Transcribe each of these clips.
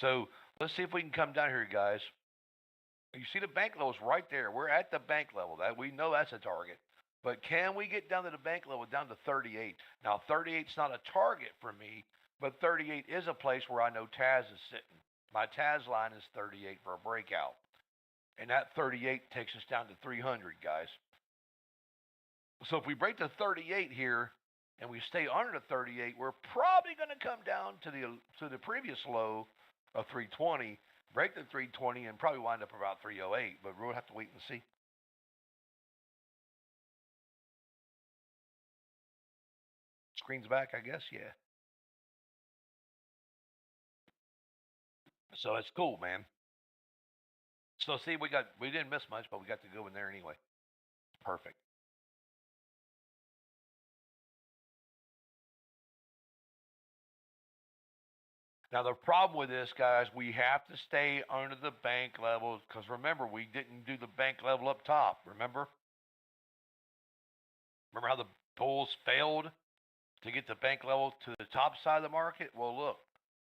So let's see if we can come down here, guys. You see the bank levels right there. We're at the bank level. That we know that's a target. But can we get down to the bank level, down to 38? Now, 38 is not a target for me, but 38 is a place where I know Taz is sitting. My Taz line is 38 for a breakout. And that 38 takes us down to 300, guys. So if we break the 38 here and we stay under the 38, we're probably going to come down to the previous low of 320, break the 320, and probably wind up about 308. But we'll have to wait and see. Screen's back, I guess. Yeah. So it's cool, man. So see, we didn't miss much, but we got to go in there anyway. Perfect. Now the problem with this, guys, we have to stay under the bank levels because remember we didn't do the bank level up top. Remember how the bulls failed to get the bank level to the top side of the market? Well, look,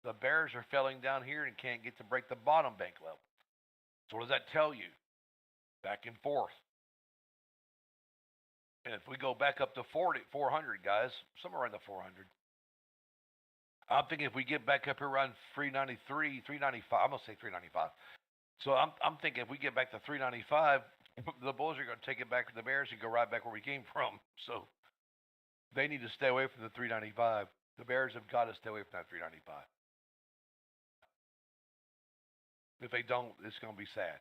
the bears are failing down here and can't get to break the bottom bank level. So what does that tell you? Back and forth. And if we go back up to 400, guys, somewhere around the 400, I'm thinking if we get back up here around 393, 395, I'm gonna say 395. So I'm thinking if we get back to 395, the Bulls are gonna take it back to the Bears and go right back where we came from. So they need to stay away from the 395. The Bears have got to stay away from that 395. If they don't, it's gonna be sad.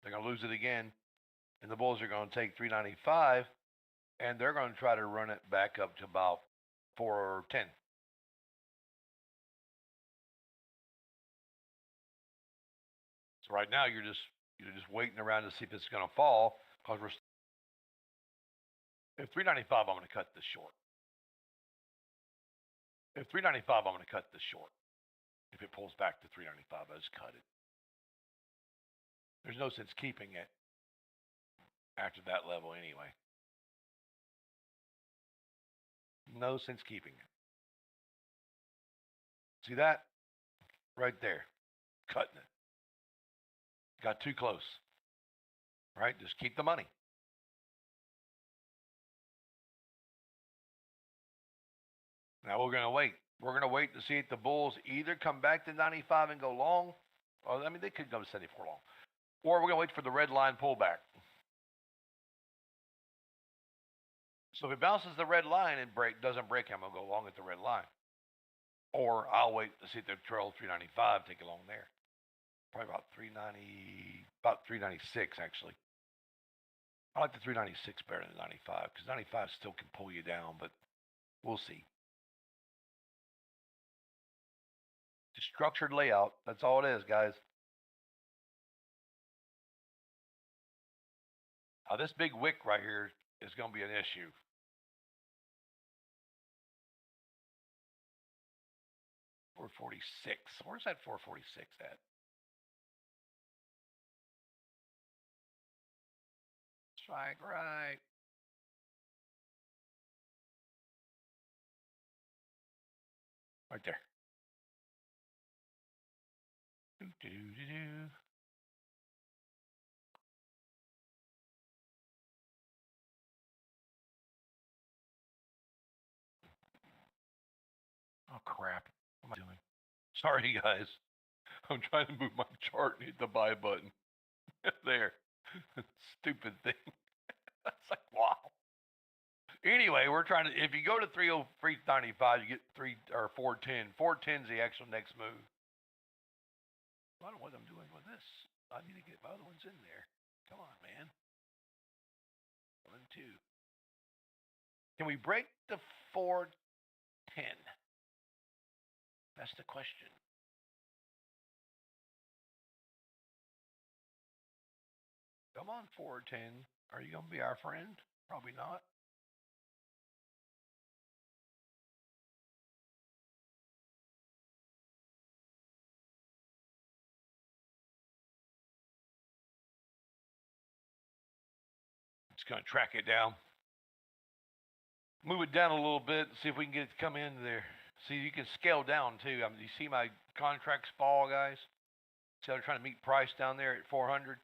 They're gonna lose it again, and the Bulls are gonna take 395, and they're gonna try to run it back up to about 410. So right now you're just waiting around to see if it's going to fall because we're if 395 I'm going to cut this short. If 395 I'm going to cut this short. If it pulls back to 395, I just cut it. There's no sense keeping it after that level anyway. No sense keeping it. See that? Right there. Cutting it. Got too close. Right? Just keep the money. Now we're going to wait. We're going to wait to see if the Bulls either come back to 95 and go long. Well, I mean, they could go to 74 long. Or we're going to wait for the red line pullback. So if it bounces the red line and doesn't break, I'm going to go long at the red line. Or I'll wait to see if they trail 395, take it long there. Probably about 396 actually. I like the 396 better than 95 because 95 still can pull you down, but we'll see. The structured layout, that's all it is, guys. Now this big wick right here is going to be an issue. $446. Where's that 446 at? Strike right. Right there. Do-do-do-do. Oh crap. What am I doing? Sorry guys. I'm trying to move my chart and hit the buy button. There. Stupid thing. It's like wow. Anyway, we're trying to if you go to 303.95, you get 410. 410's the actual next move. I don't know what I'm doing with this. I need to get my other ones in there. Come on, man. 1, 2. Can we break the 410? That's the question. Come on, 410. Are you going to be our friend? Probably not. Just going to track it down. Move it down a little bit and see if we can get it to come in there. See, you can scale down too. I mean, you see my contracts fall, guys. See, I'm trying to meet price down there at 400.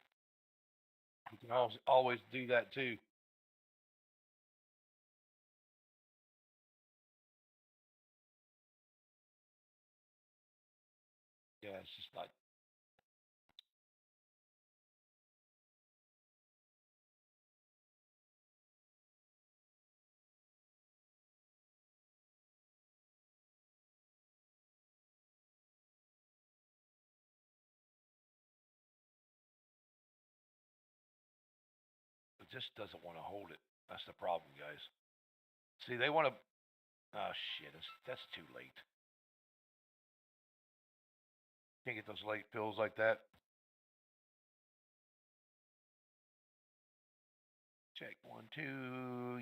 You can always do that too. Yeah, it's just not. It just doesn't want to hold it. That's the problem, guys. See, they want to. Oh shit! That's too late. Can't get those late fills like that. Check one, two.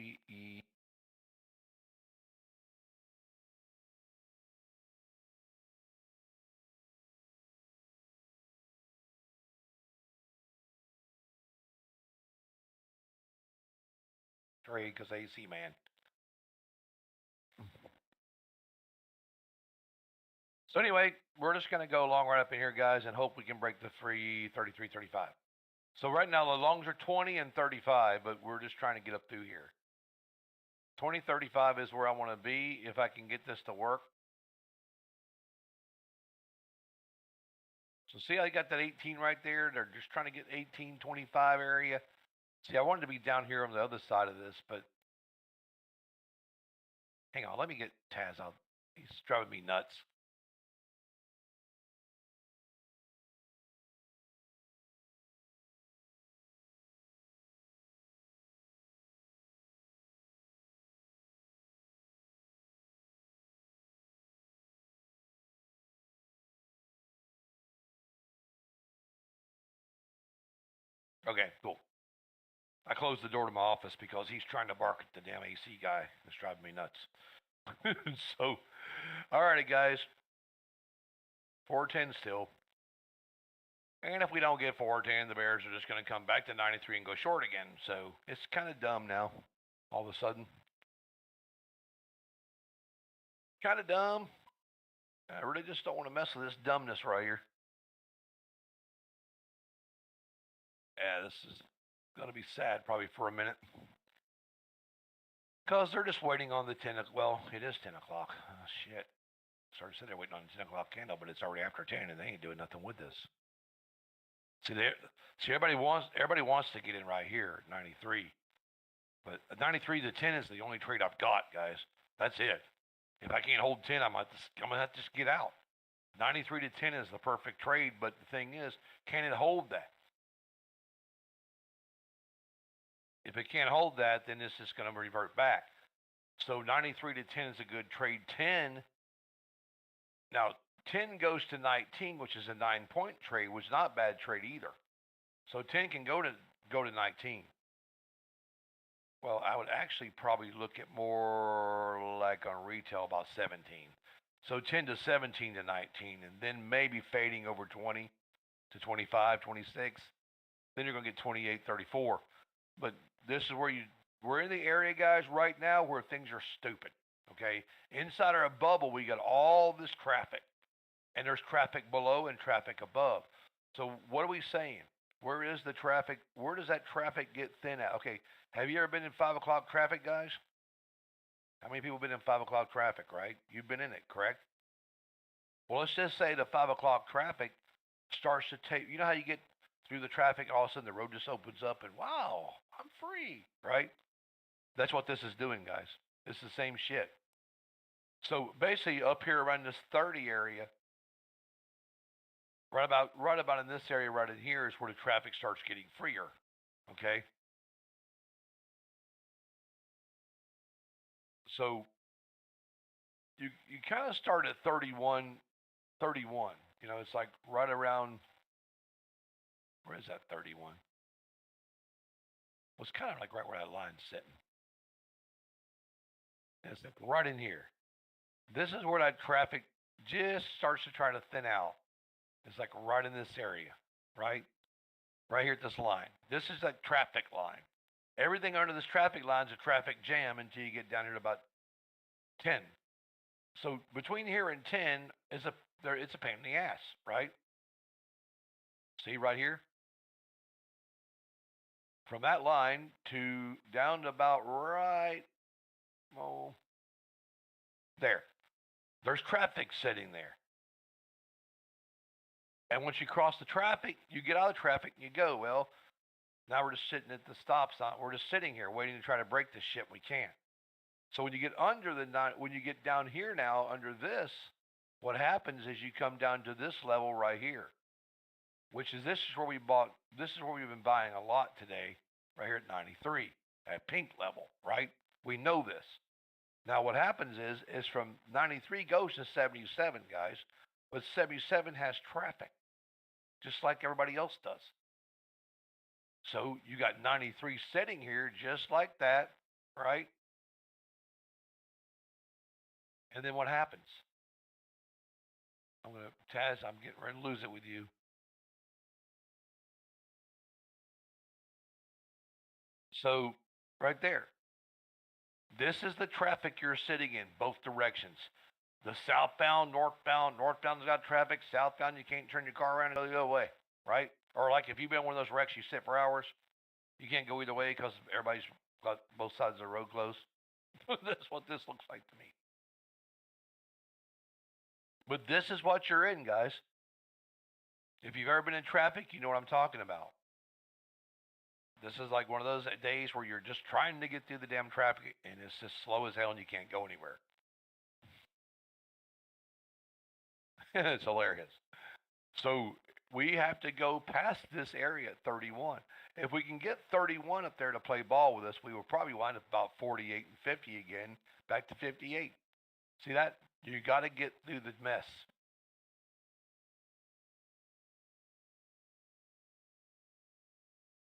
Trade because AC man. So anyway, we're just gonna go long right up in here, guys, and hope we can break the 333.35. So right now the longs are 20 and 35, but we're just trying to get up through here. 2035 is where I want to be if I can get this to work. So see, I got that 18 right there. They're just trying to get 1825 area. See, I wanted to be down here on the other side of this, but hang on, let me get Taz out. He's driving me nuts. Okay, cool. I closed the door to my office because he's trying to bark at the damn AC guy. It's driving me nuts. So, alrighty, guys. 410 still. And if we don't get 410, the Bears are just going to come back to 93 and go short again. So it's kind of dumb now, all of a sudden. Kind of dumb. I really just don't want to mess with this dumbness right here. Yeah, this is going to be sad probably for a minute. Because they're just waiting on the 10 o'clock. Well, it is 10 o'clock. Oh, shit. Sorry to say they're waiting on the 10 o'clock candle, but it's already after 10 and they ain't doing nothing with this. See, everybody wants to get in right here, 93. But 93 to 10 is the only trade I've got, guys. That's it. If I can't hold 10, I'm going to have to just get out. 93 to 10 is the perfect trade, but the thing is, can it hold that? If it can't hold that, then this is going to revert back. So 93 to 10 is a good trade. 10, now 10 goes to 19, which is a 9-point trade, which is not a bad trade either. So 10 can go to 19. Well, I would actually probably look at more like on retail about 17. So 10 to 17 to 19, and then maybe fading over 20 to 25, 26. Then you're going to get 28, 34. But this is where we're in the area, guys, right now where things are stupid. Okay, inside our bubble, we got all this traffic, and there's traffic below and traffic above. So what are we saying? Where is the traffic? Where does that traffic get thin at? Okay, have you ever been in 5 o'clock traffic, guys? How many people have been in 5 o'clock traffic, right? You've been in it, correct? Well, let's just say the 5 o'clock traffic starts to take, you know how you get through the traffic, all of a sudden the road just opens up and wow, I'm free, right? That's what this is doing, guys. It's the same shit. So basically up here around this 30 area, right about in this area right in here is where the traffic starts getting freer. Okay? So you kind of start at 31, 31. You know, it's like right around, where is that 31? Well, it's kind of like right where that line's sitting. It's like right in here. This is where that traffic just starts to try to thin out. It's like right in this area, right? Right here at this line. This is that traffic line. Everything under this traffic line is a traffic jam until you get down here to about 10. So between here and 10 is it's a pain in the ass, right? See right here? From that line to down to about right, oh, there. There's traffic sitting there. And once you cross the traffic, you get out of traffic and you go, well, now we're just sitting at the stop sign. We're just sitting here waiting to try to break this shit. We can't. So when you get when you get down here now under this, what happens is you come down to this level right here, which is this is where we bought. This is where we've been buying a lot today, right here at 93, at pink level, right? We know this. Now what happens is from 93 goes to 77, guys, but 77 has traffic, just like everybody else does. So you got 93 sitting here just like that, right? And then what happens? Taz, I'm getting ready to lose it with you. So right there, this is the traffic you're sitting in, both directions. The southbound, northbound's got traffic. Southbound, you can't turn your car around and go the other way, right? Or like if you've been in one of those wrecks, you sit for hours, you can't go either way because everybody's got both sides of the road closed. That's what this looks like to me. But this is what you're in, guys. If you've ever been in traffic, you know what I'm talking about. This is like one of those days where you're just trying to get through the damn traffic and it's just slow as hell and you can't go anywhere. It's hilarious. So we have to go past this area at 31. If we can get 31 up there to play ball with us, we will probably wind up about 48 and 50 again, back to 58. See that? You got to get through the mess.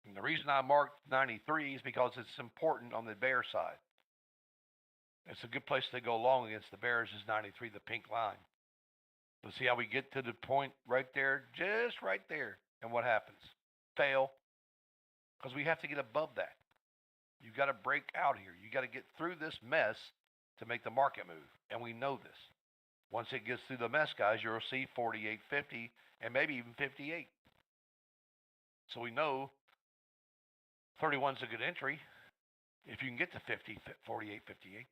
And the reason I marked 93 is because it's important on the bear side. It's a good place to go long against the bears is 93, the pink line. But see how we get to the point right there, just right there. And what happens? Fail. Because we have to get above that. You've got to break out here. You got to get through this mess to make the market move. And we know this. Once it gets through the mess, guys, you'll see 48, 50, and maybe even 58. So we know 31 is a good entry if you can get to 50, 48, 58.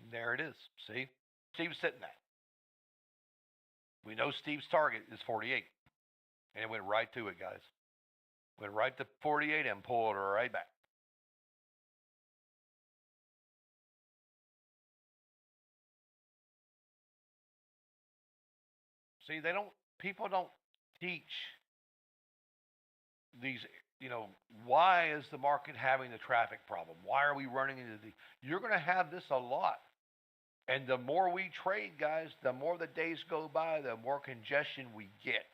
And there it is. See? Steve's sitting at. We know Steve's target is 48. And it went right to it, guys. Went right to 48 and pulled it right back. See, people don't teach these, why is the market having the traffic problem? Why are we running into you're going to have this a lot. And the more we trade, guys, the more the days go by, the more congestion we get.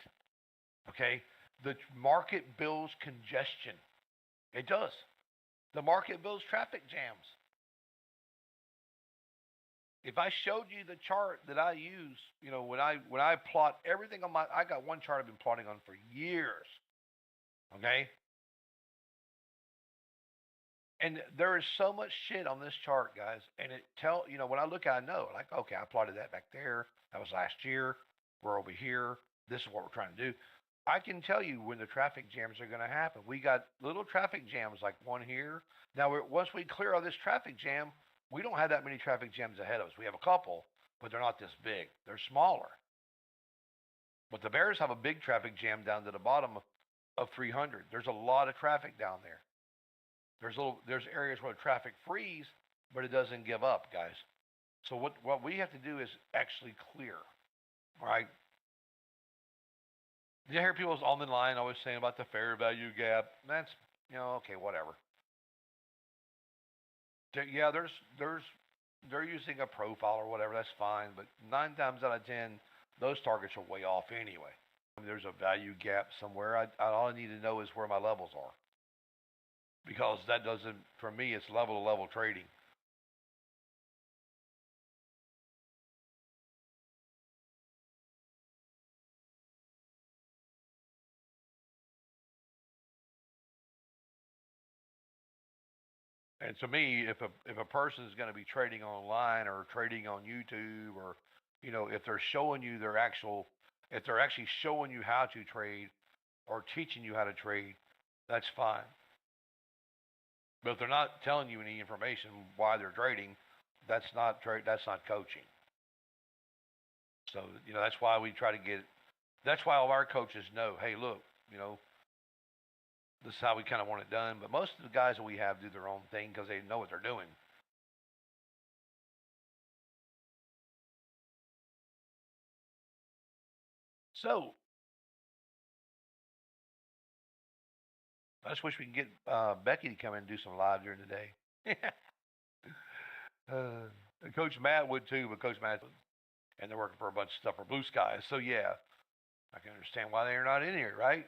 Okay? The market builds congestion. It does. The market builds traffic jams. If I showed you the chart that I use, when I plot everything on I got one chart I've been plotting on for years. Okay? And there is so much shit on this chart, guys. And when I look at it, I know, like, okay, I plotted that back there. That was last year. We're over here. This is what we're trying to do. I can tell you when the traffic jams are going to happen. We got little traffic jams like one here. Now, once we clear out this traffic jam, we don't have that many traffic jams ahead of us. We have a couple, but they're not this big. They're smaller. But the Bears have a big traffic jam down to the bottom of 300. There's a lot of traffic down there. There's areas where the traffic frees, but it doesn't give up, guys. So what we have to do is actually clear, right? You hear people on the line always saying about the fair value gap. That's okay, whatever. Yeah, they're using a profile or whatever. That's fine, but 9 times out of 10, those targets are way off anyway. There's a value gap somewhere. All I need to know is where my levels are. Because that doesn't, for me, it's level to level trading. And to me, if a person is going to be trading online or trading on YouTube, or if they're showing you their actual, if they're actually showing you how to trade or teaching you how to trade, that's fine. But if they're not telling you any information why they're trading, that's not trade. That's not coaching. So that's why we try to get. That's why all our coaches know. Hey, look, this is how we kind of want it done. But most of the guys that we have do their own thing because they know what they're doing. So I just wish we could get Becky to come in and do some live during the day. Coach Matt would too, but Coach Matt, and they're working for a bunch of stuff for Blue Sky. So yeah, I can understand why they're not in here, right?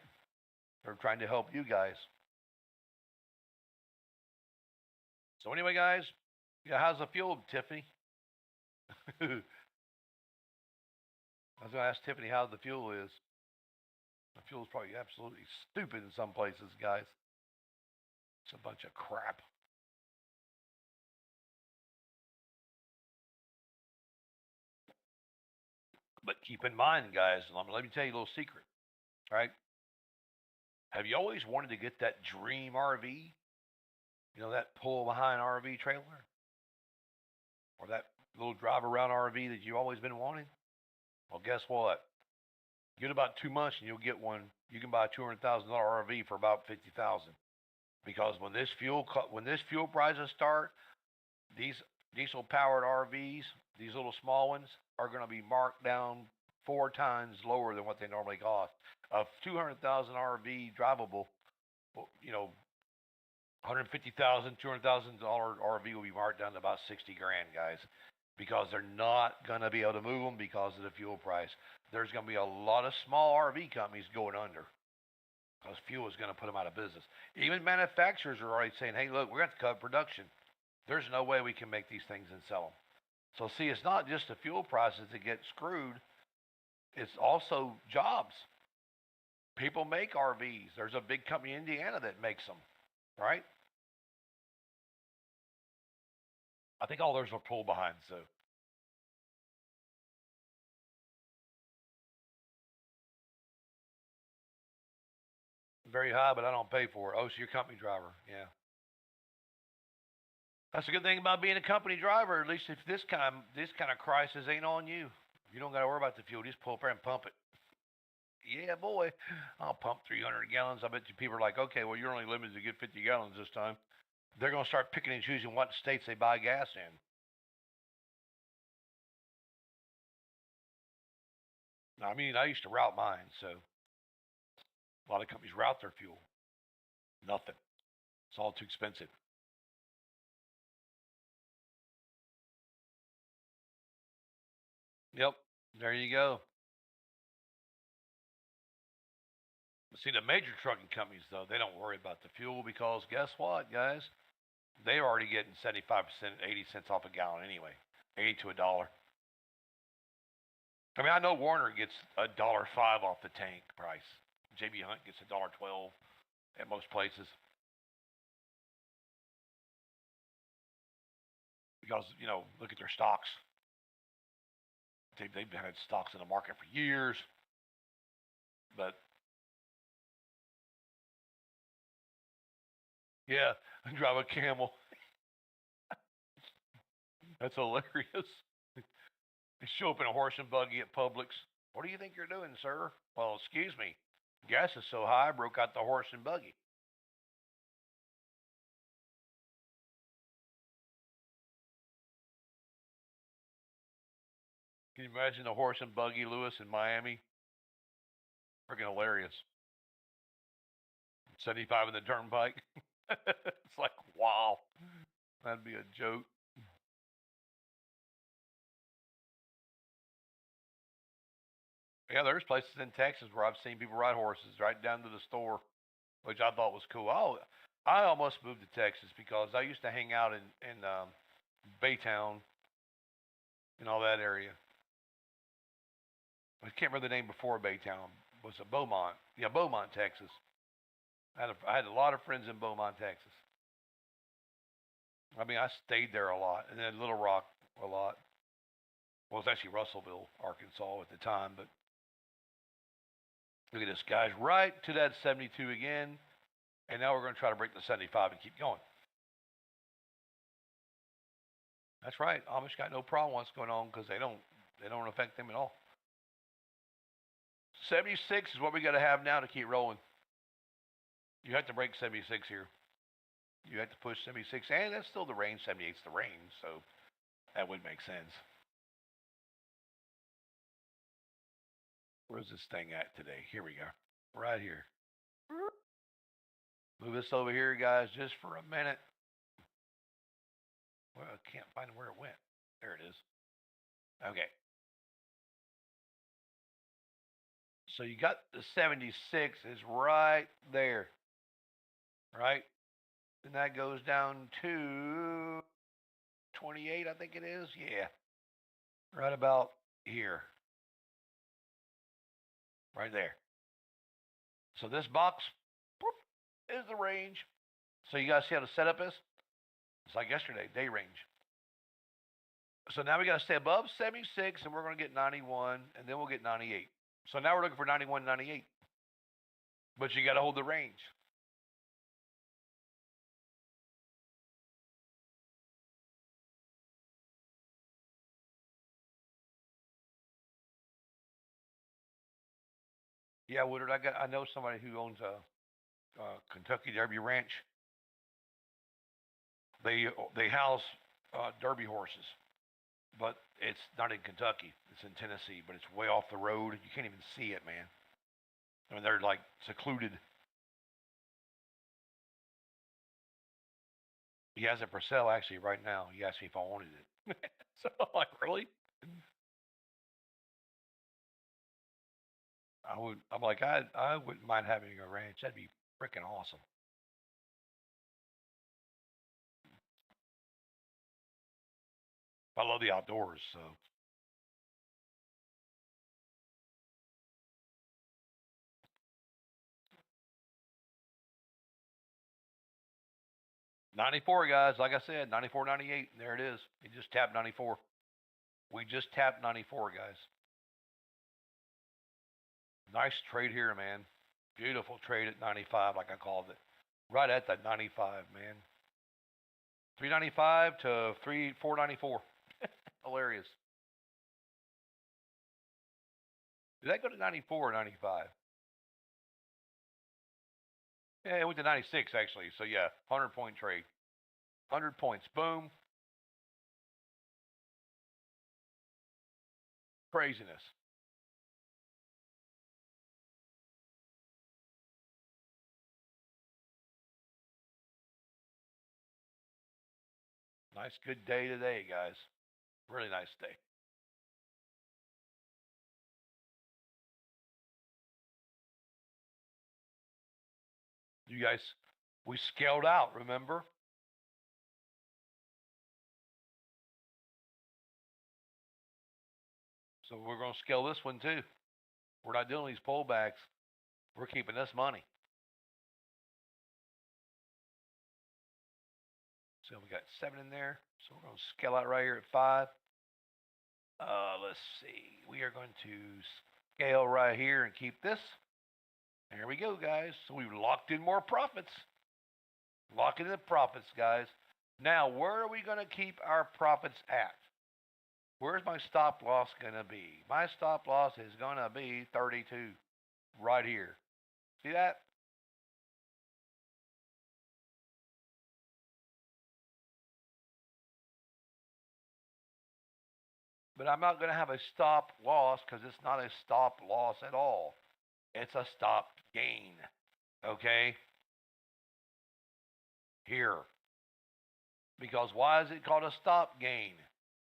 They're trying to help you guys. So anyway, guys, yeah, how's the fuel, Tiffany? I was gonna ask Tiffany how the fuel is. The fuel is probably absolutely stupid in some places, guys. It's a bunch of crap. But keep in mind, guys, let me tell you a little secret, right? Have you always wanted to get that dream RV? That pull behind RV trailer? Or that little drive around RV that you've always been wanting? Well, guess what? Give it about 2 months and you'll get one. You can buy a $200,000 RV for about 50,000. Because when this fuel prices start, these diesel powered RVs, these little small ones, are going to be marked down 4 times lower than what they normally cost. A 200,000 RV drivable, 150,000, $200,000 RV will be marked down to about 60 grand, guys, because they're not going to be able to move them because of the fuel price. There's going to be a lot of small RV companies going under because fuel is going to put them out of business. Even manufacturers are already saying, hey, look, we're going to cut production. There's no way we can make these things and sell them. So, see, it's not just the fuel prices that get screwed, it's also jobs. People make RVs. There's a big company in Indiana that makes them, right? I think all theirs are pull behind, so. Very high, but I don't pay for it. Oh, so you're a company driver. Yeah. That's a good thing about being a company driver. At least if this kind of crisis ain't on you. You don't got to worry about the fuel. Just pull up there and pump it. Yeah, boy. I'll pump 300 gallons. I bet you people are like, okay, well, you're only limited to get 50 gallons this time. They're going to start picking and choosing what states they buy gas in. Now, I mean, I used to route mine, so a lot of companies route their fuel. Nothing. It's all too expensive. Yep. There you go. See, the major trucking companies, though, they don't worry about the fuel because guess what, guys? They're already getting 75%, 80 cents off a gallon anyway, 80 to a dollar. I mean, I know Warner gets $1.05 off the tank price. JB Hunt gets $1.12 at most places because look at their stocks. They've had stocks in the market for years, but yeah, drive a camel. That's hilarious. They show up in a horse and buggy at Publix. What do you think you're doing, sir? Well, excuse me. Gas is so high, I broke out the horse and buggy. Can you imagine the horse and buggy Lewis in Miami? Freaking hilarious. 75 in the turnpike. It's like, wow. That'd be a joke. Yeah, there's places in Texas where I've seen people ride horses right down to the store, which I thought was cool. Oh, I almost moved to Texas because I used to hang out in Baytown and all that area. I can't remember the name before Baytown. Was it Beaumont? Yeah, Beaumont, Texas. I had a lot of friends in Beaumont, Texas. I mean, I stayed there a lot, and then Little Rock a lot. Well, it's actually Russellville, Arkansas at the time, but look at this, guys, right to that 72 again, and now we're going to try to break the 75 and keep going. That's right. Amish got no problem what's going on because they don't affect them at all. 76 is what we got to have now to keep rolling. You have to break 76 here. You have to push 76, and that's still the range. 78's the range, so that would make sense. Where's this thing at today? Here we go. Right here. Move this over here, guys, just for a minute. Well, I can't find where it went. There it is. Okay. So you got the 76 is right there. Right? And that goes down to 28, I think it is. Yeah. Right about here. Right there. So this box is the range. So you guys see how the setup is? It's like yesterday, day range. So now we got to stay above 76, and we're going to get 91, and then we'll get 98. So now we're looking for 91, 98. But you got to hold the range. Yeah, Woodard, I know somebody who owns a Kentucky Derby ranch. They house Derby horses, but it's not in Kentucky. It's in Tennessee, but it's way off the road. You can't even see it, man. I mean, they're like secluded. He has it for sale actually right now. He asked me if I wanted it. So I'm like, really? I'm like, I wouldn't mind having a ranch. That'd be freaking awesome. I love the outdoors, so 94 guys, like I said, 94, 98. There it is. He just tapped 94. We just tapped 94, guys. Nice trade here, man. Beautiful trade at 95, like I called it. Right at that 95, man. 395 to 494. Hilarious. Did that go to 94 or 95? Yeah, it went to 96 actually. So yeah, 100-point trade. 100 points. Boom. Craziness. Nice, good day today, guys. Really nice day. You guys, we scaled out, remember? So we're going to scale this one too. We're not doing these pullbacks. We're keeping this money. So we got 7 in there. So we're going to scale out right here at 5. Let's see. We are going to scale right here and keep this. There we go, guys. So we've locked in more profits. Locking in the profits, guys. Now, where are we going to keep our profits at? Where's my stop loss going to be? My stop loss is going to be 32 right here. See that? But I'm not going to have a stop loss because it's not a stop loss at all. It's a stop gain. Okay? Here. Because why is it called a stop gain?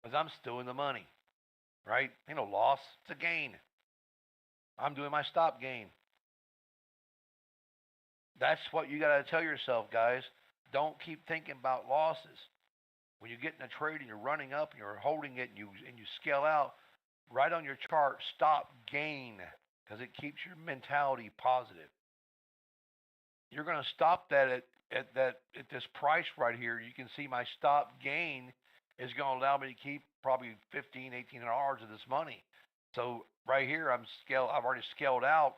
Because I'm still in the money. Right? Ain't no loss. It's a gain. I'm doing my stop gain. That's what you got to tell yourself, guys. Don't keep thinking about losses. When you get in a trade and you're running up and you're holding it and you scale out, write on your chart stop gain because it keeps your mentality positive. You're going to stop that at this price right here, you can see my stop gain is going to allow me to keep probably 15, 1,800 of this money. So right here, I've already scaled out,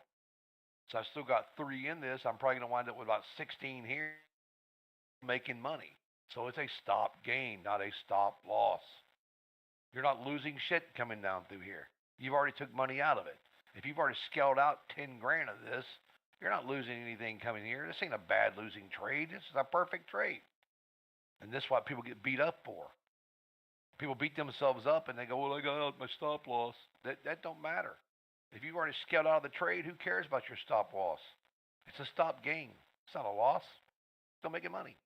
so I still got 3 in this. I'm probably going to wind up with about 16 here, making money. So it's a stop gain, not a stop loss. You're not losing shit coming down through here. You've already took money out of it. If you've already scaled out 10 grand of this, you're not losing anything coming here. This ain't a bad losing trade. This is a perfect trade. And this is what people get beat up for. People beat themselves up and they go, well, I got out my stop loss. That don't matter. If you've already scaled out of the trade, who cares about your stop loss? It's a stop gain. It's not a loss. Still making money,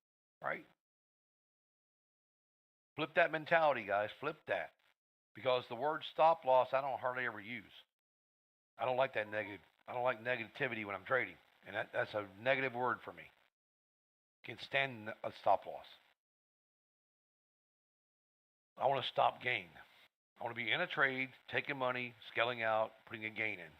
right? Flip that mentality, guys. Flip that. Because the word stop loss, I don't hardly ever use. I don't like that negative. I don't like negativity when I'm trading. And that's a negative word for me. Can't stand a stop loss. I want to stop gain. I want to be in a trade, taking money, scaling out, putting a gain in.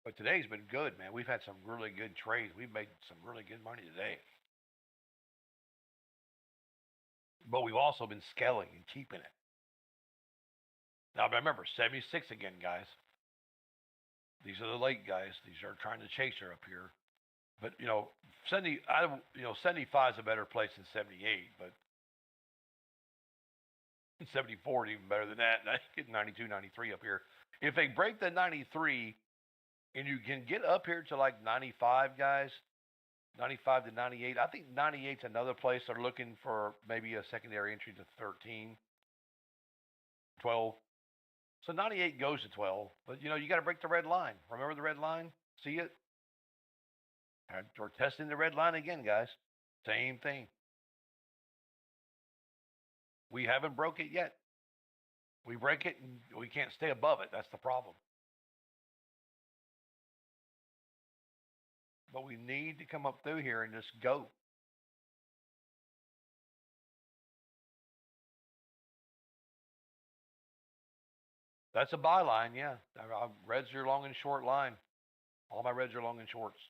But today's been good, man. We've had some really good trades. We've made some really good money today. But we've also been scaling and keeping it. Now remember, 76 again, guys. These are the late guys. These are trying to chase her up here. But 75 is a better place than 78. But 74 is even better than that. And I get 92, 93 up here. If they break the 93 and you can get up here to like 95, guys, 95 to 98. I think 98 is another place they're looking for maybe a secondary entry to 13, 12. So 98 goes to 12, but you got to break the red line. Remember the red line? See it? We're testing the red line again, guys. Same thing. We haven't broke it yet. We break it and we can't stay above it. That's the problem. But we need to come up through here and just go. That's a buy line, yeah. Reds are long and short line. All my reds are long and shorts.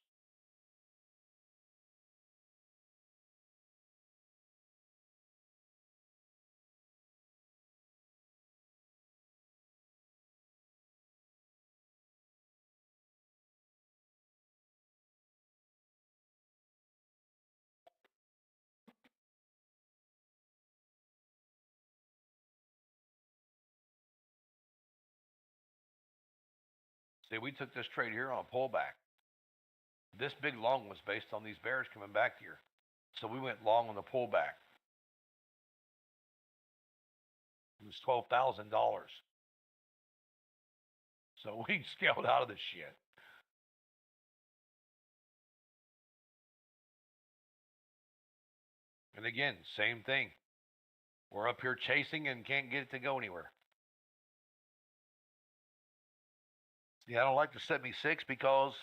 See, we took this trade here on a pullback. This big long was based on these bears coming back here. So we went long on the pullback. It was $12,000. So we scaled out of this shit. And again, same thing. We're up here chasing and can't get it to go anywhere. See, I don't like the 76 because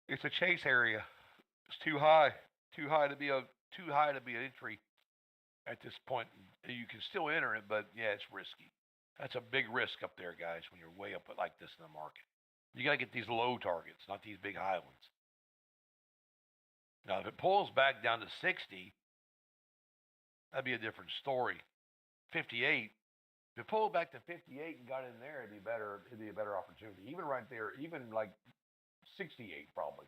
it's a chase area. It's too high to be an entry at this point. You can still enter it, but yeah, it's risky. That's a big risk up there, guys, when you're way up like this in the market. You got to get these low targets, not these big high ones. Now, if it pulls back down to 60, that'd be a different story. 58. If it pulled back to 58 and got in there, it'd be better. It'd be a better opportunity. Even right there, even like 68 probably,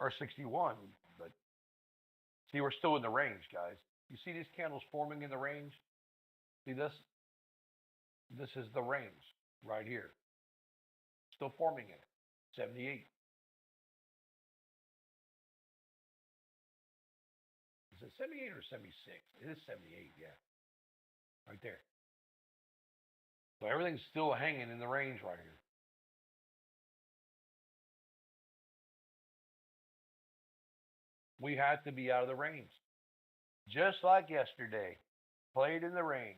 or 61. But see, we're still in the range, guys. You see these candles forming in the range? See this? This is the range right here. Still forming in it. 78. Is it 78 or 76? It is 78, yeah. Right there. So everything's still hanging in the range right here. We have to be out of the range. Just like yesterday. Played in the range.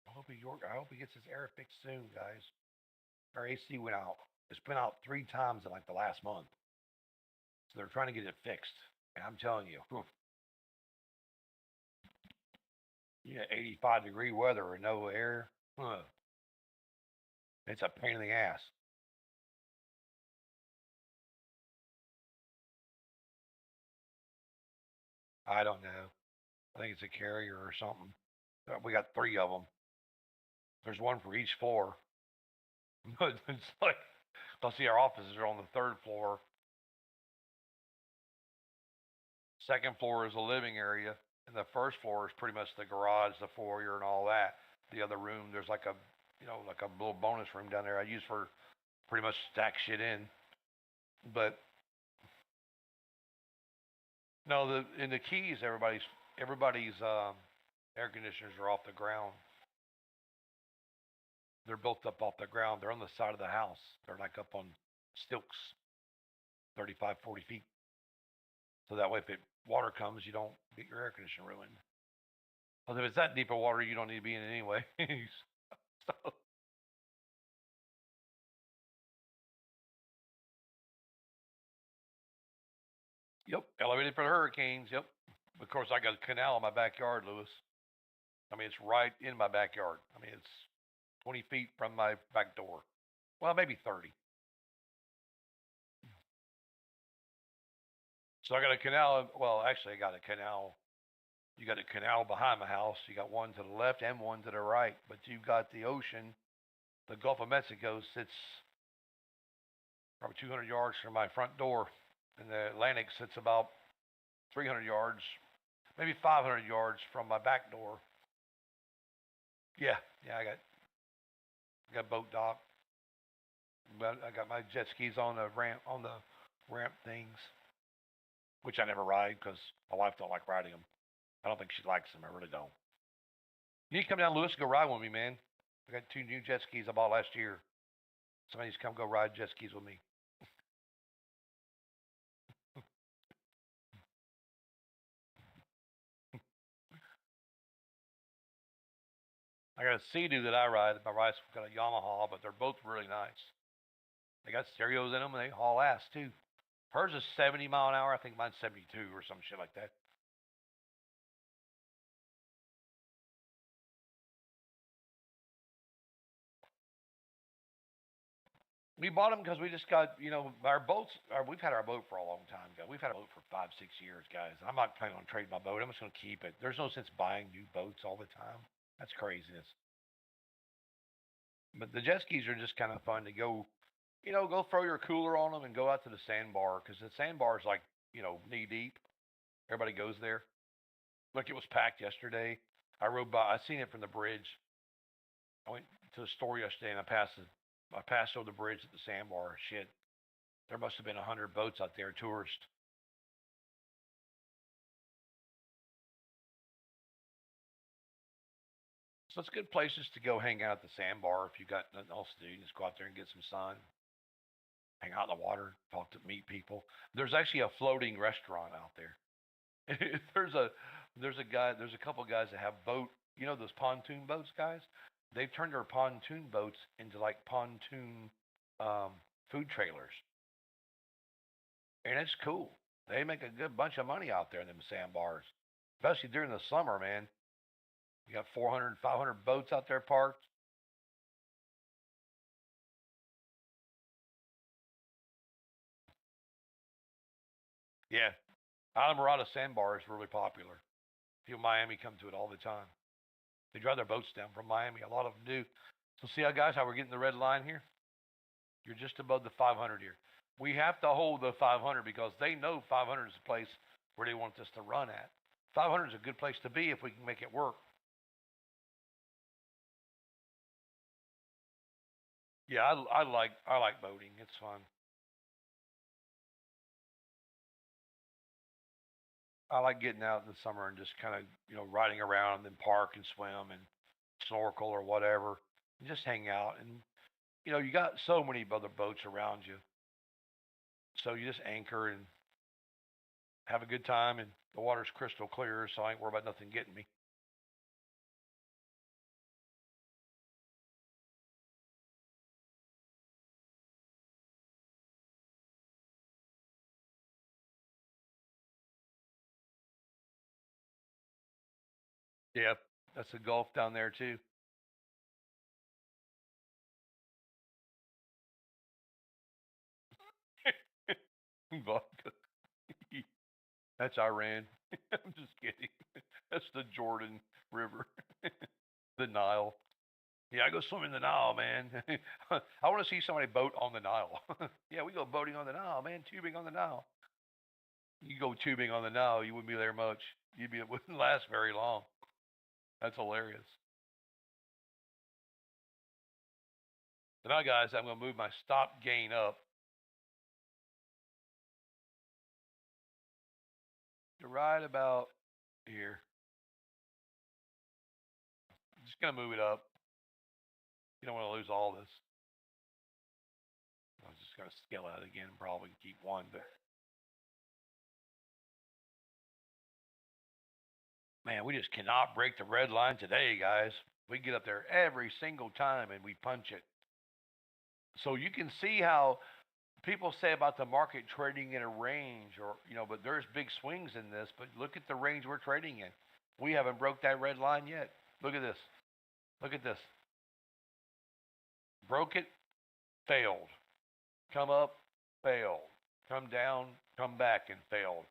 I hope he gets his air fixed soon, guys. Our AC went out. It's been out 3 times in like the last month. So they're trying to get it fixed. And I'm telling you, you know, 85-degree weather and no air. It's a pain in the ass. I don't know. I think it's a carrier or something. We got 3 of them. There's one for each floor. It's like, I'll see our offices are on the 3rd floor. Second floor is a living area, and the 1st floor is pretty much the garage, the foyer, and all that. The other room, there's like a, like a little bonus room down there I use for pretty much stack shit in. But no, in the Keys, everybody's air conditioners are off the ground. They're built up off the ground. They're on the side of the house. They're like up on stilts, 35, 40 feet. So that way, if water comes, you don't get your air conditioner ruined. Well, if it's that deep of water, you don't need to be in it anyway. So, yep, elevated for the hurricanes. Yep. Of course, I got a canal in my backyard, Lewis. I mean, it's right in my backyard. I mean, it's 20 feet from my back door. Well, maybe 30. So I got a canal. Well, actually, I got a canal. You got a canal behind my house. You got one to the left and one to the right. But you've got the ocean. The Gulf of Mexico sits probably 200 yards from my front door, and the Atlantic sits about 300 yards, maybe 500 yards from my back door. Yeah, yeah, I got boat dock. But I got my jet skis on the ramp things, which I never ride because my wife don't like riding them. I don't think she likes them. I really don't. You need to come down, Lewis, and go ride with me, man. I got 2 new jet skis I bought last year. Somebody needs to come go ride jet skis with me. I got a Sea-Doo that I ride. My wife's got a Yamaha, but they're both really nice. They got stereos in them, and they haul ass too. Hers is 70 mile an hour. I think mine's 72 or some shit like that. We bought them because we just got, our boats. We've had our boat for a long time, guys. We've had a boat for 5, 6 years, guys. I'm not planning on trading my boat. I'm just going to keep it. There's no sense buying new boats all the time. That's craziness. But the jet skis are just kind of fun to go, go throw your cooler on them and go out to the sandbar because the sandbar is like, knee deep. Everybody goes there. Look, it was packed yesterday. I rode by. I seen it from the bridge. I went to the store yesterday and I passed over the bridge at the sandbar. Shit, there must have been 100 boats out there, tourists. So it's good places to go hang out at the sandbar if you got nothing else to do. You just go out there and get some sun, hang out in the water, talk to meet people. There's actually a floating restaurant out there. there's a there's a couple guys that have boat. You know those pontoon boats, guys. They've turned their pontoon boats into like pontoon um, food trailers, and it's cool. They make a good bunch of money out there in them sandbars, especially during the summer, man. You got 400, 500 boats out there parked. Yeah, Islamorada Sandbar is really popular. People in Miami come to it all the time. They drive their boats down from Miami. A lot of them do. So see how guys how we're getting the red line here? You're just above the 500 here. We have to hold the 500 because they know 500 is the place where they want us to run at. 500 is a good place to be if we can make it work. Yeah, I like boating. It's fun. I like getting out in the summer and just kind of riding around and then park and swim and snorkel or whatever and just hang out. And you got so many other boats around you, so you just anchor and have a good time. And the water's crystal clear, so I ain't worried about nothing getting me. Yeah, that's the Gulf down there too. Vodka. That's Iran. I'm just kidding. That's the Jordan River, the Nile. Yeah, I go swim in the Nile, man. I want to see somebody boat on the Nile. Yeah, we go boating on the Nile, man. Tubing on the Nile. You go tubing on the Nile, you wouldn't be there much. It wouldn't last very long. That's hilarious. So now, guys, I'm going to move my stop gain up to right about here. I'm just going to move it up. You don't want to lose all this. I was just going to scale out again and probably keep one, but man, we just cannot break the red line today, guys. We get up there every single time and we punch it. So you can see how people say about the market trading in a range, or but there's big swings in this. But look at the range we're trading in. We haven't broke that red line yet. Look at this. Look at this. Broke it, failed. Come up, failed. Come down, come back and failed.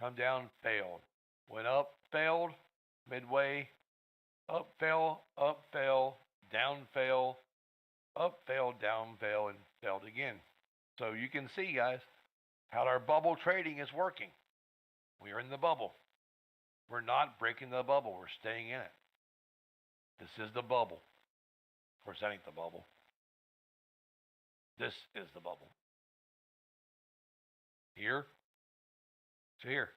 Come down, failed. Went up, failed. Midway, up, fell, down, fell, up, fell, down, fell, and failed again. So you can see, guys, how our bubble trading is working. We are in the bubble. We're not breaking the bubble. We're staying in it. This is the bubble. Of course, that ain't the bubble. This is the bubble. Here to here.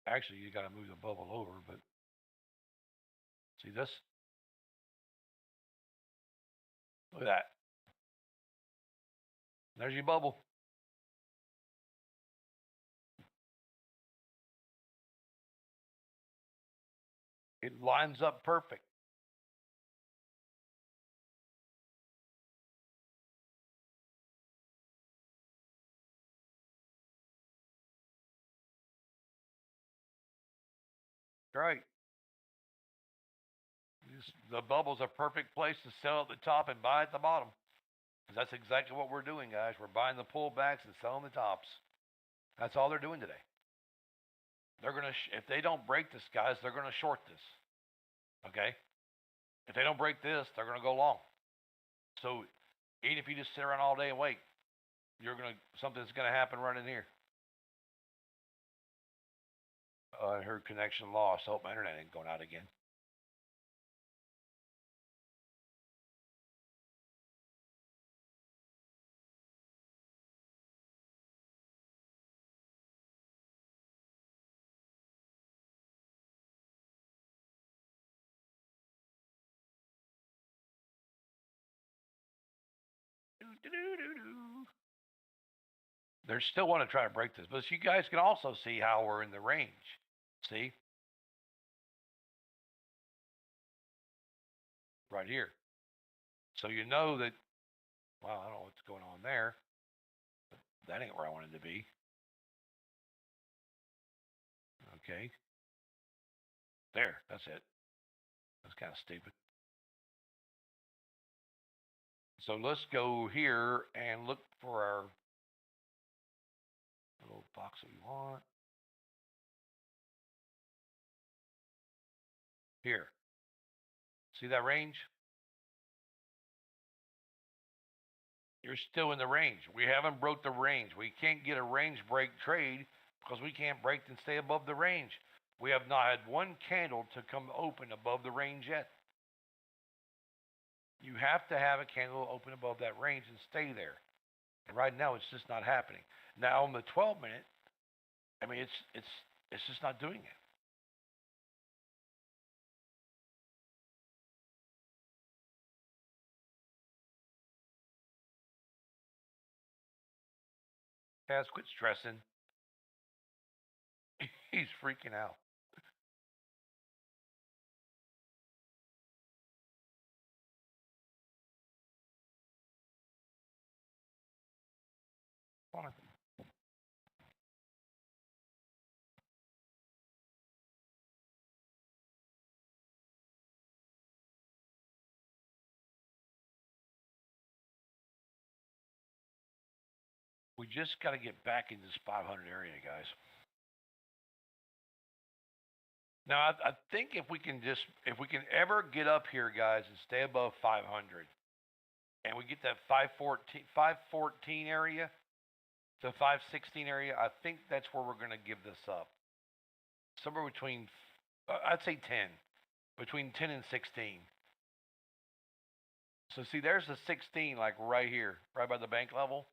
Actually, you got to move the bubble over, but see this? Look at that. There's your bubble. It lines up perfect. Right. The bubble's a perfect place to sell at the top and buy at the bottom. 'Cause that's exactly what we're doing, guys. We're buying the pullbacks and selling the tops. That's all they're doing today. They're gonna if they don't break this, guys, they're gonna short this. Okay. If they don't break this, they're gonna go long. So even if you just sit around all day and wait, something's gonna happen right in here. I heard connection lost. I hope my internet ain't going out again. They still want to try to break this, but you guys can also see how we're in the range. See, right here. So you know that. Well, I don't know what's going on there. But that ain't where I wanted to be. Okay, there. That's it. That's kind of stupid. So let's go here and look for our little box that we want. Here. See that range? You're still in the range. We haven't broke the range. We can't get a range break trade because we can't break and stay above the range. We have not had one candle to come open above the range yet. You have to have a candle open above that range and stay there. And right now, it's just not happening. Now on the 12-minute, I mean, it's just not doing it. Taz, quit stressing. He's freaking out. We just got to get back in this 500 area, guys. Now, I think if we can ever get up here, guys, and stay above 500, and we get that 514 area to 516 area, I think that's where we're going to give this up. Somewhere between, I'd say 10, between 10 and 16. So see, there's the 16, like right here, right by the bank level.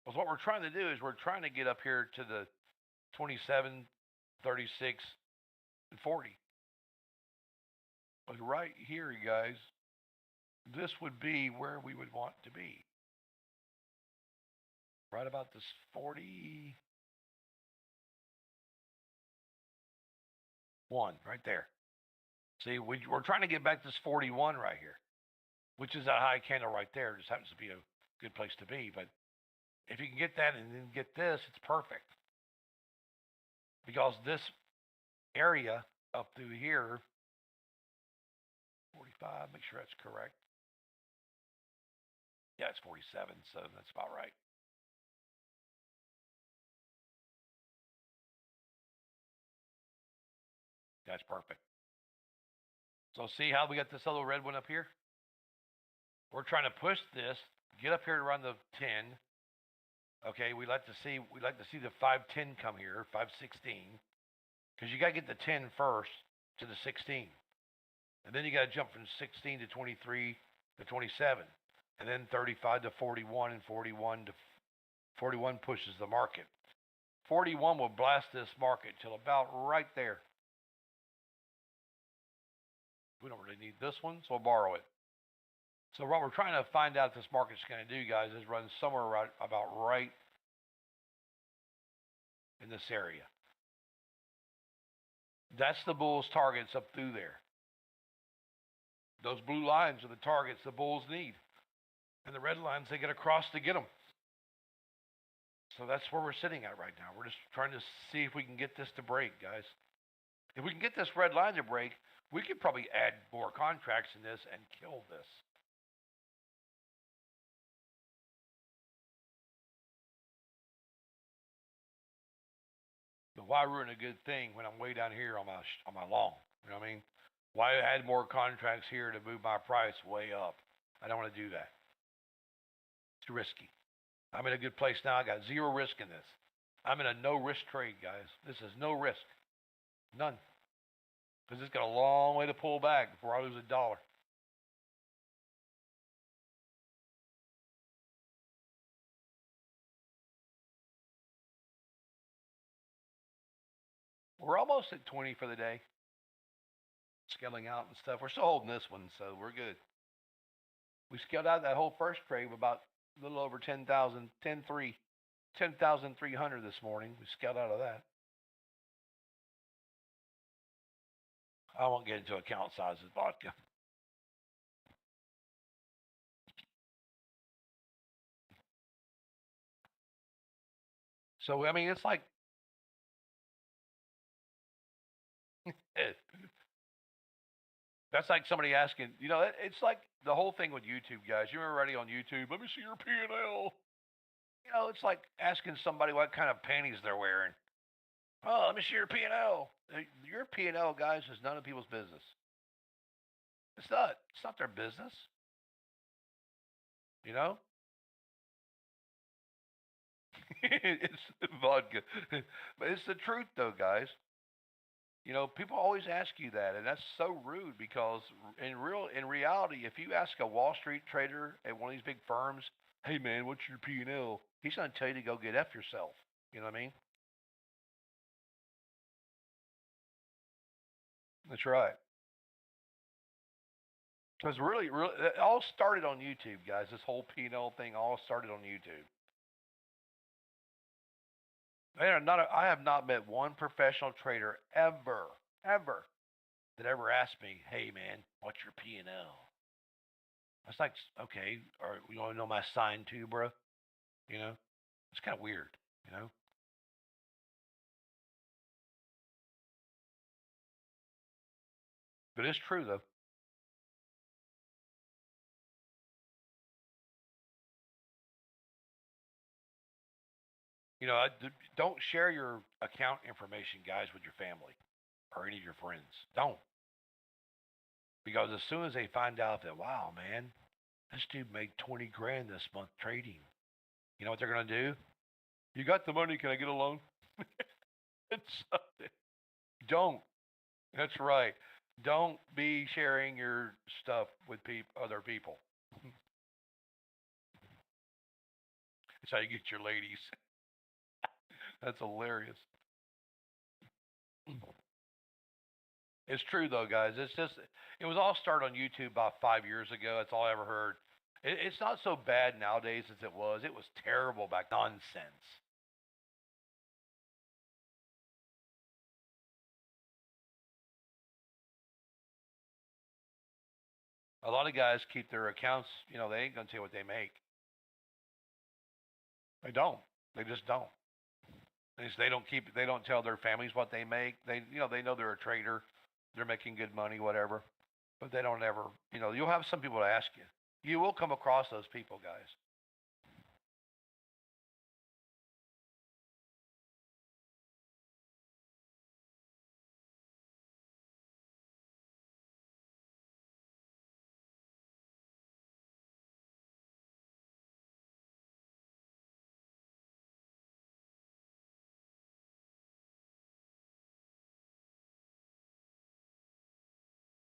Because what we're trying to do is we're trying to get up here to the 27, 36, and 40. But right here, you guys, this would be where we would want to be. Right about this 41, right there. See, we're trying to get back this 41 right here, which is that high candle right there. It just happens to be a good place to be. But if you can get that and then get this, it's perfect. Because this area up through here, 45, make sure that's correct. Yeah, it's 47, so that's about right. That's perfect. So see how we got this other red one up here? We're trying to push this, get up here to around the 10. Okay, we like to see the 510 come here, 516. Because you got to get the 10 first to the 16. And then you got to jump from 16 to 23 to 27. And then 35 to 41, and 41 to 41 pushes the market. 41 will blast this market till about right there. We don't really need this one, so we'll borrow it. So what we're trying to find out this market's going to do, guys, is run somewhere about right in this area. That's the bulls' targets up through there. Those blue lines are the targets the bulls need. And the red lines they get across to get them. So that's where we're sitting at right now. We're just trying to see if we can get this to break, guys. If we can get this red line to break, we could probably add more contracts in this and kill this. But why ruin a good thing when I'm way down here on my long? You know what I mean? Why add more contracts here to move my price way up? I don't want to do that. It's risky. I'm in a good place now. I got zero risk in this. I'm in a no risk trade, guys. This is no risk. None. Because it's got a long way to pull back before I lose a dollar. We're almost at 20 for the day. Scaling out and stuff. We're still holding this one, so we're good. We scaled out that whole first trade of about a little over 10,000, 10,300 this morning. We scaled out of that. I won't get into account sizes, vodka. So, I mean, it's like, that's like somebody asking, it's like the whole thing with YouTube, guys. You remember already on YouTube, let me see your P&L. It's like asking somebody what kind of panties they're wearing. Oh, let me see your P&L. Your P&L, guys, is none of people's business. It's not. It's not their business. You know? It's vodka. But it's the truth, though, guys. People always ask you that, and that's so rude because in reality, if you ask a Wall Street trader at one of these big firms, "Hey man, what's your P&L?" He's going to tell you to go get F yourself. You know what I mean? That's right. Because really, it all started on YouTube, guys. This whole P&L thing all started on YouTube. I have not met one professional trader ever, that ever asked me, "Hey man, what's your P&L?" I was like, "Okay, or you want to know my sign too, bro?" You know, it's kind of weird. You know, but it's true though. Don't share your account information, guys, with your family or any of your friends. Don't, because as soon as they find out that, wow, man, this dude made 20 grand this month trading, you know what they're gonna do? You got the money? Can I get a loan? It's don't. That's right. Don't be sharing your stuff with other people. That's how you get your ladies. That's hilarious. It's true though, guys. It was all started on YouTube about 5 years ago. That's all I ever heard. It's not so bad nowadays as it was. It was terrible back nonsense. A lot of guys keep their accounts. They ain't gonna tell you what they make. They don't. They just don't. They don't keep. They don't tell their families what they make. They know they're a trader. They're making good money, whatever. But they don't ever. You'll have some people to ask you. You will come across those people, guys.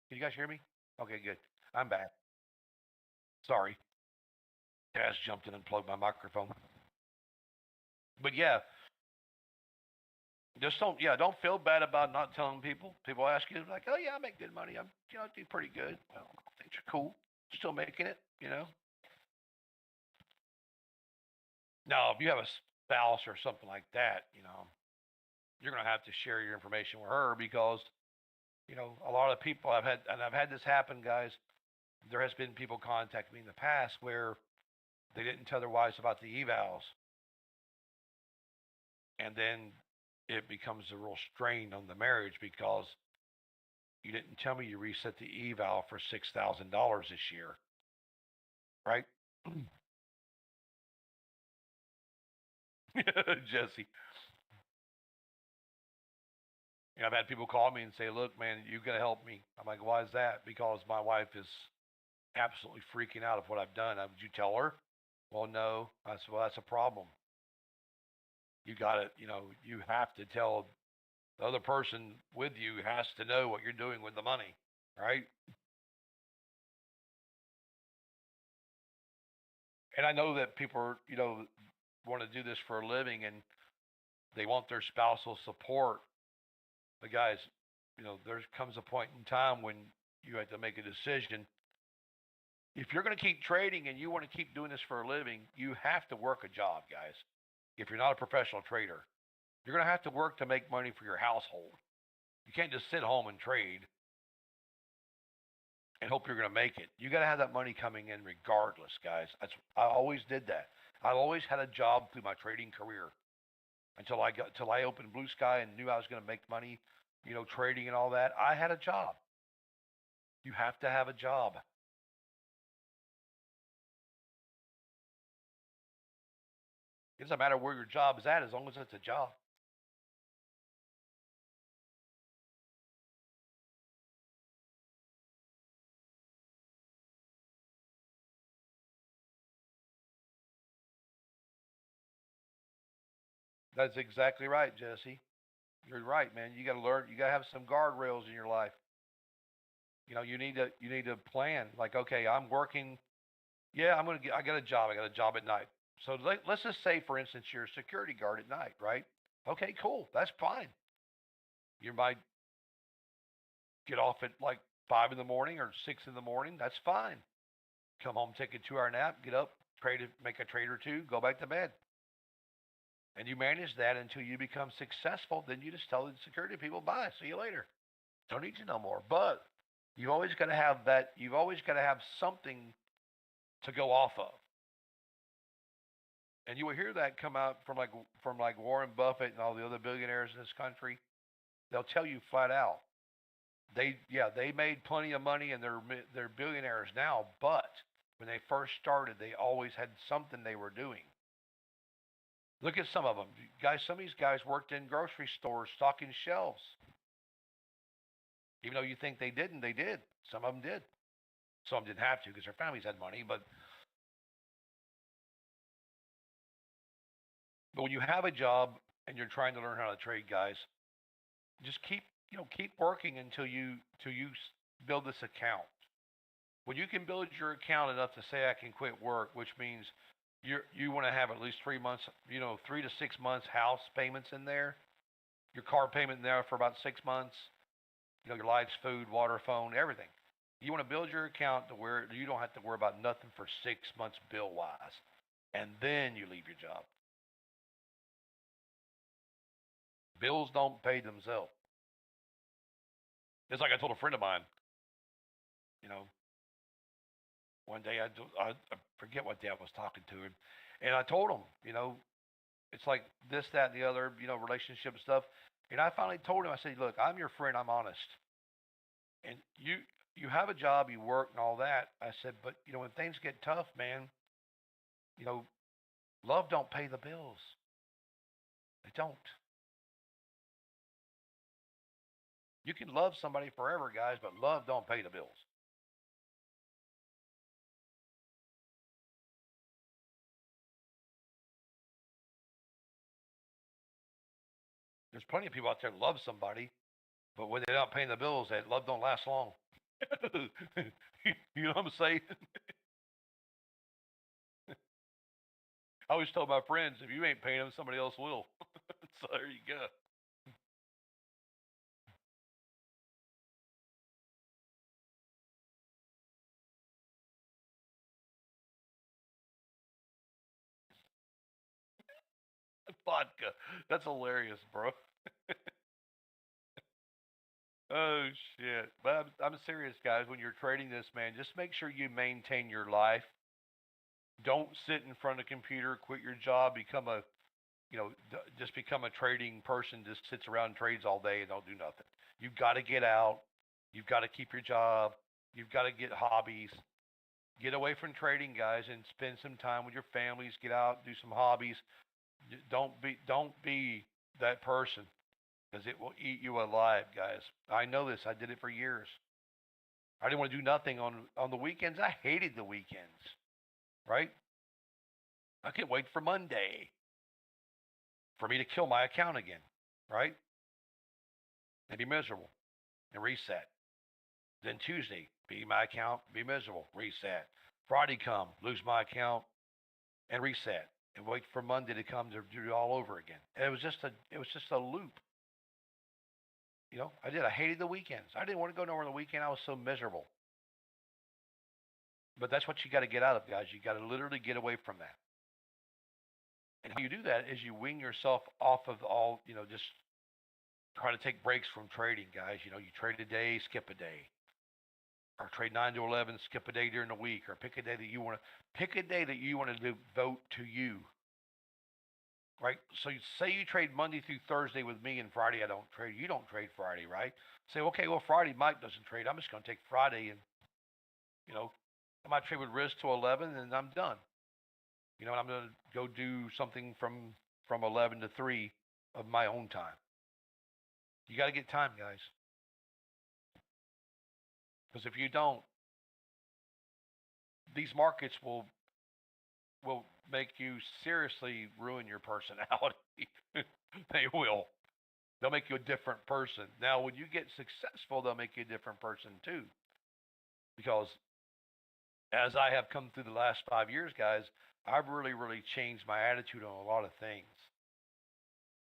Can you guys hear me? Okay, good. I'm back. Sorry. Taz jumped in and plugged my microphone. But yeah, just don't feel bad about not telling people. People ask you like, "Oh yeah, I make good money. I do pretty good." Well, things are cool. Still making it. Now, if you have a spouse or something like that, you're gonna have to share your information with her because a lot of people I've had this happen, guys. There has been people contact me in the past where they didn't tell their wives about the evals, and then it becomes a real strain on the marriage because you didn't tell me you reset the eval for $6,000 this year, right? Jesse. I've had people call me and say, "Look, man, you got to help me." I'm like, "Why is that?" Because my wife is absolutely freaking out of what I've done. Would you tell her? Well, no. I said, "Well, that's a problem. You got to, you have to tell the other person with you has to know what you're doing with the money, right?" And I know that people, want to do this for a living and they want their spousal support. But guys, there comes a point in time when you have to make a decision. If you're going to keep trading and you want to keep doing this for a living, you have to work a job, guys. If you're not a professional trader, you're going to have to work to make money for your household. You can't just sit home and trade and hope you're going to make it. You got to have that money coming in regardless, guys. I always did that. I always had a job through my trading career until I opened Blue Sky and knew I was going to make money, trading and all that. I had a job. You have to have a job. It doesn't matter where your job is at as long as it's a job. That's exactly right, Jesse. You're right, man. You got to learn. You got to have some guardrails in your life. You need to plan. Like, okay, I'm working. Yeah, I got a job. I got a job at night. So let's just say, for instance, you're a security guard at night, right? Okay, cool. That's fine. You might get off at like 5 in the morning or 6 in the morning. That's fine. Come home, take a 2 hour nap, get up, make a trade or two, go back to bed. And you manage that until you become successful. Then you just tell the security people, bye, see you later. Don't need you no more. But you've always got to have that. You've always got to have something to go off of. And you will hear that come out from like Warren Buffett and all the other billionaires in this country. They'll tell you flat out. They made plenty of money and they're billionaires now, but when they first started, they always had something they were doing. Look at some of them, guys. Some of these guys worked in grocery stores stocking shelves. Even though you think they didn't, they did. Some of them did. Some didn't have to because their families had money. But when you have a job and you're trying to learn how to trade, guys, just keep working until you build this account. When you can build your account enough to say I can quit work, which means you want to have at least 3 months, 3 to 6 months house payments in there, your car payment in there for about 6 months, your lights, food, water, phone, everything. You want to build your account to where you don't have to worry about nothing for 6 months bill wise, and then you leave your job. Bills don't pay themselves. It's like I told a friend of mine, you know, one day I forget what day I was talking to him, and I told him, it's like this, that, and the other, relationship stuff. And I finally told him, I said, look, I'm your friend, I'm honest, and you have a job, you work, and all that. I said, but when things get tough, man, you know, love don't pay the bills. They don't. You can love somebody forever, guys, but love don't pay the bills. There's plenty of people out there that love somebody, but when they're not paying the bills, that love don't last long. You know what I'm saying? I always tell my friends, if you ain't paying them, somebody else will. So there you go. Vodka. That's hilarious, bro. Oh shit. But I'm serious, guys. When you're trading this, man, just make sure you maintain your life. Don't sit in front of a computer. Quit your job. Just become a trading person. Just sits around and trades all day and don't do nothing. You've got to get out. You've got to keep your job. You've got to get hobbies. Get away from trading, guys, and spend some time with your families. Get out, do some hobbies. Don't be that person because it will eat you alive, guys. I know this. I did it for years. I didn't want to do nothing on the weekends. I hated the weekends. Right? I can't wait for Monday for me to kill my account again. Right? And be miserable and reset. Then Tuesday, be my account, be miserable, reset. Friday come, lose my account, and reset. And wait for Monday to come to do it all over again. And it was just a loop. I hated the weekends. I didn't want to go nowhere on the weekend. I was so miserable. But that's what you got to get out of, guys. You got to literally get away from that. And how you do that is you wing yourself off of all, just try to take breaks from trading, guys. You trade a day, skip a day, or trade 9 to 11, skip a day during the week, or pick a day that you want to devote to you. Right? So you say you trade Monday through Thursday with me, and Friday I don't trade. You don't trade Friday, right? Say, okay, well Friday Mike doesn't trade. I'm just going to take Friday and you know I might trade with Riz to 11, and I'm done. And I'm going to go do something from 11 to 3 of my own time. You got to get time, guys, because if you don't, these markets will make you seriously ruin your personality. They will. They'll make you a different person. Now, when you get successful, they'll make you a different person too. Because as I have come through the last 5 years, guys, I've really, really changed my attitude on a lot of things.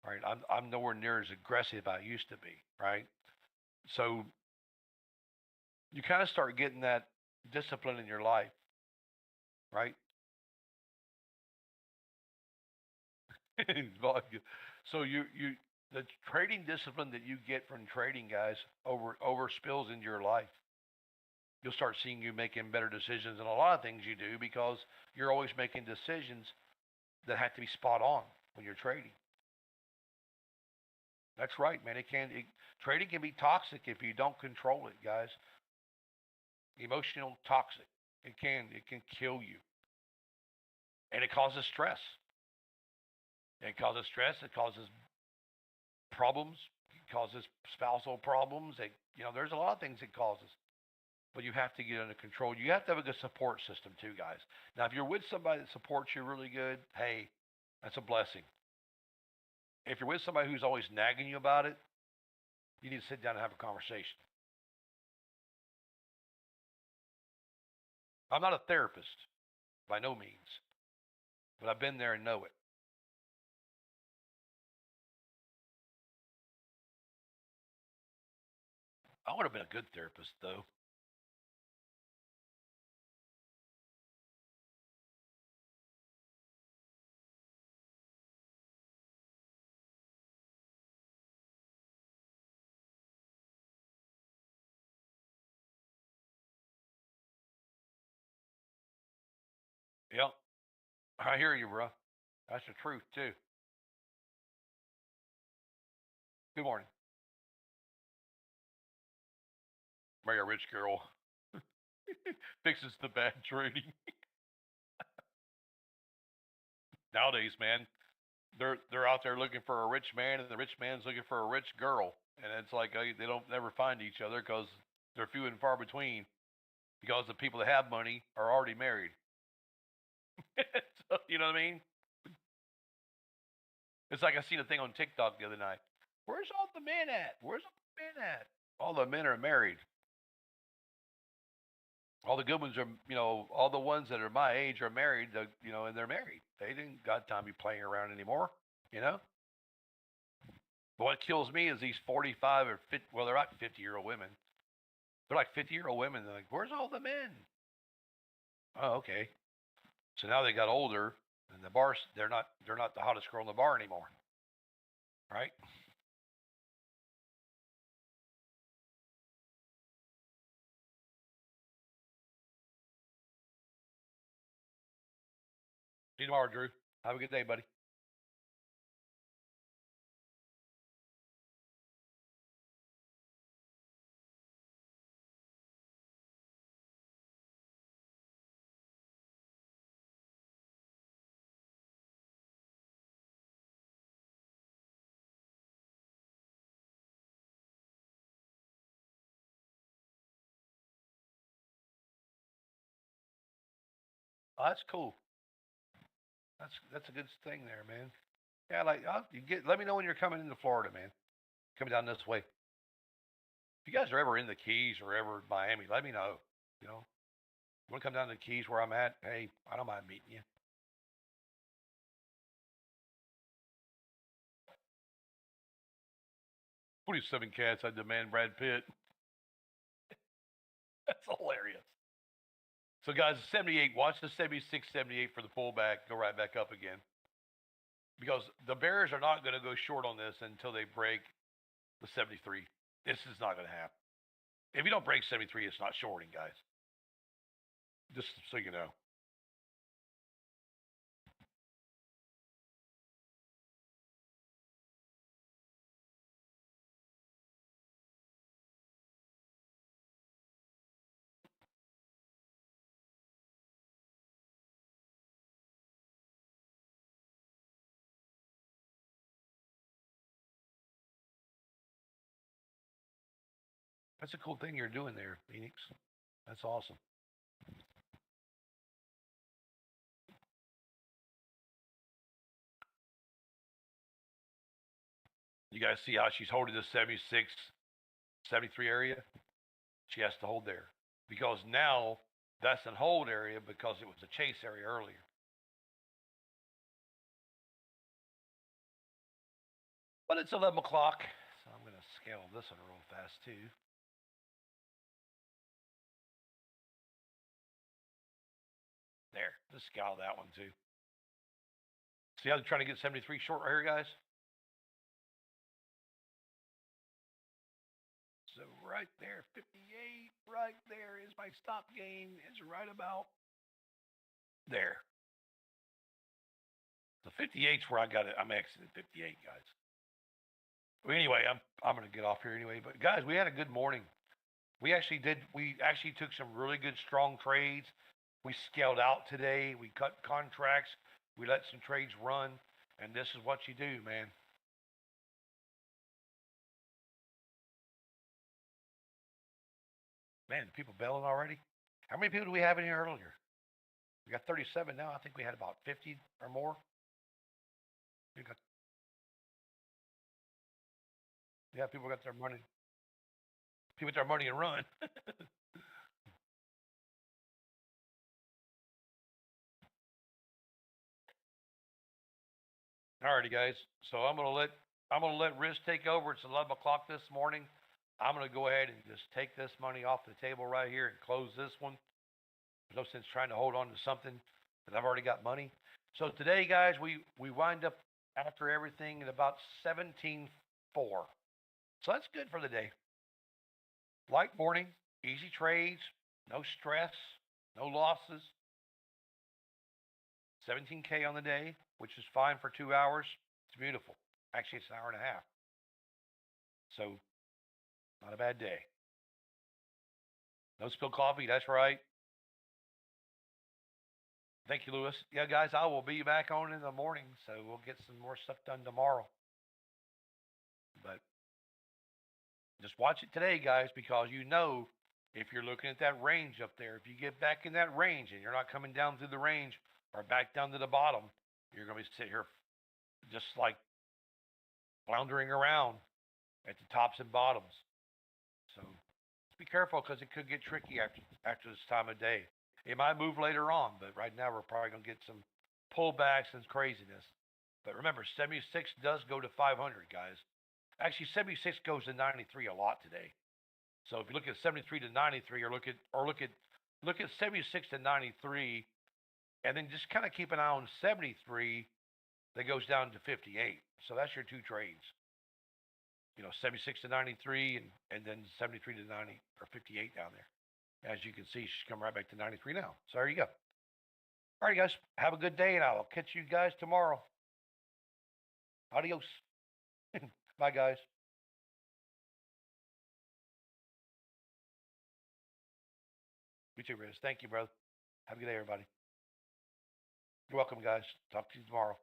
Right? I'm nowhere near as aggressive as I used to be. Right? So you kind of start getting that discipline in your life. Right? So you the trading discipline that you get from trading, guys, over spills into your life. You'll start seeing you making better decisions in a lot of things you do because you're always making decisions that have to be spot on when you're trading. That's right, man. Trading can be toxic if you don't control it, guys. Emotional toxic. It can kill you, and it causes stress. It causes stress. It causes problems. It causes spousal problems. There's a lot of things it causes. But you have to get under control. You have to have a good support system too, guys. Now, if you're with somebody that supports you really good, hey, that's a blessing. If you're with somebody who's always nagging you about it, you need to sit down and have a conversation. I'm not a therapist by no means, but I've been there and know it. I would have been a good therapist, though. Yep, I hear you, bro. That's the truth, too. Good morning. Marry a rich girl. Fixes the bad trading. Nowadays, man, they're out there looking for a rich man, and the rich man's looking for a rich girl, and it's like they don't never find each other because they're few and far between. Because the people that have money are already married. So, you know what I mean? It's like I seen a thing on TikTok the other night. Where's all the men at? Where's all the men at? All the men are married. All the good ones are, all the ones that are my age are married. And they're married. They didn't got time to be playing around anymore. You know. But what kills me is these 45 or 50. Well, they're not 50-year-old women. They're like 50-year-old women. They're like, where's all the men? Oh, okay. So now they got older, and the bars they're not the hottest girl in the bar anymore, right? See you tomorrow, Drew. Have a good day, buddy. Oh, that's cool. That's a good thing there, man. Yeah, like you get. Let me know when you're coming into Florida, man. Coming down this way. If you guys are ever in the Keys or ever in Miami, let me know. You know, you want to come down to the Keys where I'm at? Hey, I don't mind meeting you. 27 cats. I demand Brad Pitt. That's hilarious. So, guys, 78. Watch the 76, 78 for the pullback. Go right back up again. Because the Bears are not going to go short on this until they break the 73. This is not going to happen. If you don't break 73, it's not shorting, guys. Just so you know. That's a cool thing you're doing there, Phoenix. That's awesome. You guys see how she's holding the 76, 73 area? She has to hold there because now that's an hold area because it was a chase area earlier. But it's 11 o'clock, so I'm going to scale this one real fast too. There, let's scale that one too. See how they're trying to get 73 short right here, guys? So right there, 58, right there is my stop gain. Is right about there. The 58's where I got it. I'm exiting 58, guys. Well, anyway, I'm gonna get off here anyway. But guys, we had a good morning. We actually took some really good strong trades. We scaled out today. We cut contracts. We let some trades run, and this is what you do, man. Man, people bailing already? How many people do we have in here earlier? We got 37 now. I think we had about 50 or more. We got, yeah, people got their money. People get their money and run. Alrighty, guys. So I'm gonna let Riz take over. It's 11 o'clock this morning. I'm gonna go ahead and just take this money off the table right here and close this one. There's no sense trying to hold on to something that I've already got money. So today, guys, we wind up after everything at about 17.4. So that's good for the day. Light morning, easy trades, no stress, no losses. 17K on the day, which is fine for 2 hours. It's beautiful. Actually, it's an hour and a half. So not a bad day. No spill coffee. That's right. Thank you, Lewis. Yeah, guys, I will be back on in the morning, so we'll get some more stuff done tomorrow. But just watch it today, guys, because you know if you're looking at that range up there, if you get back in that range and you're not coming down through the range or back down to the bottom, you're going to be sitting here just like floundering around at the tops and bottoms. So be careful because it could get tricky after this time of day. It might move later on, but right now we're probably going to get some pullbacks and craziness. But remember, 76 does go to 500, guys. Actually, 76 goes to 93 a lot today. So if you look at 73 to 93, or look at 76 to 93, and then just kind of keep an eye on 73 that goes down to 58. So that's your two trades. 76 to 93 and then 73 to 90 or 58 down there. As you can see, she's come right back to 93 now. So there you go. All right, guys. Have a good day, and I'll catch you guys tomorrow. Adios. Bye, guys. You too, Riz. Thank you, brother. Have a good day, everybody. You're welcome, guys. Talk to you tomorrow.